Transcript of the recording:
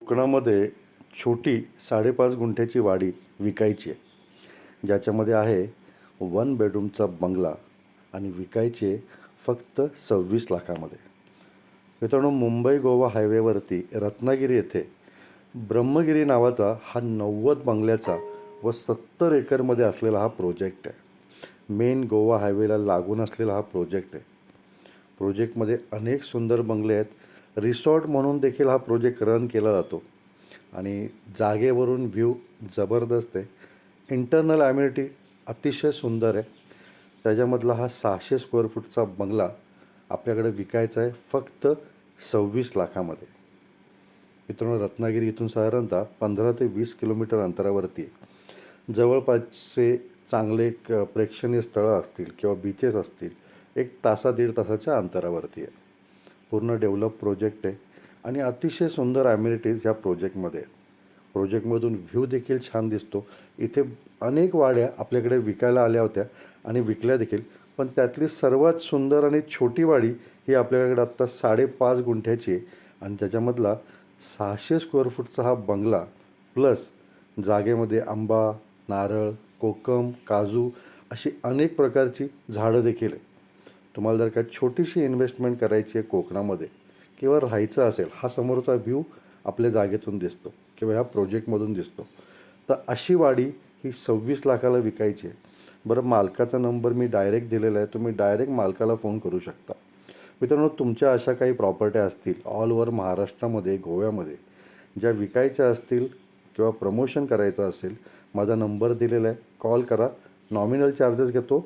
कोकणामध्ये छोटी 5.5 गुंठ्याची वाडी विकायची आहे, ज्याच्यामध्ये आहे 1 बेडरूमचा बंगला आणि विकायची आहे फक्त 26 लाखामध्ये. मित्रांनो, मुंबई गोवा हायवेवरती रत्नागिरी येथे ब्रह्मगिरी नावाचा हा 90 बंगल्याचा व 70 एकरमध्ये असलेला हा प्रोजेक्ट आहे. मेन गोवा हायवेला लागून असलेला हा प्रोजेक्ट आहे. प्रोजेक्टमध्ये अनेक सुंदर बंगले आहेत. रिसॉर्ट म्हणून देखील हा प्रोजेक्ट रन केला जातो आणि जागेवरून व्ह्यू जबरदस्त आहे. इंटरनल ॲम्युनिटी अतिशय सुंदर आहे. त्याच्यामधला हा 600 स्क्वेअर फूटचा बंगला आपल्याकडे विकायचा आहे फक्त 26 लाखामध्ये. मित्रांनो, रत्नागिरी इथून साधारणतः 15 ते 20 किलोमीटर अंतरावरती आहे. जवळपासचे चांगले प्रेक्षणीय स्थळं असतील किंवा बीचेस असतील 1 तासा 1.5 तासाच्या अंतरावरती आहे. पूर्ण डेव्हलप प्रोजेक्ट आहे आणि अतिशय सुंदर ॲम्युनिटीज ह्या प्रोजेक्टमध्ये आहेत. प्रोजेक्टमधून व्ह्यू देखील छान दिसतो. इथे अनेक वाड्या आपल्याकडे विकायला आल्या होत्या आणि विकल्या देखील, पण त्यातली सर्वात सुंदर आणि छोटी वाडी ही आपल्याकडे आत्ता 5.5 गुंठ्याची आहे आणि त्याच्यामधला 600 स्क्वेअर फूटचा हा बंगला प्लस जागेमध्ये आंबा, नारळ, कोकम, काजू अशी अनेक प्रकारची झाडं देखील आहे. तुम्हाला जर का छोटीशी इन्व्हेस्टमेंट करायची आहे कोकणामध्ये किंवा राहायचं असेल, हा समोरचा व्ह्यू आपल्या जागेतून दिसतो किंवा ह्या प्रोजेक्टमधून दिसतो, तर अशी वाडी ही 26 लाखाला विकायची आहे. बरं, मालकाचा नंबर मी डायरेक्ट दिलेला आहे. तुम्ही डायरेक्ट मालकाला फोन करू शकता. मित्रांनो, तुमच्या अशा काही प्रॉपर्ट्या असतील ऑल ओव्हर महाराष्ट्रामध्ये, गोव्यामध्ये ज्या विकायच्या असतील किंवा प्रमोशन करायचं असेल, माझा नंबर दिलेला आहे. कॉल करा. नॉमिनल चार्जेस घेतो.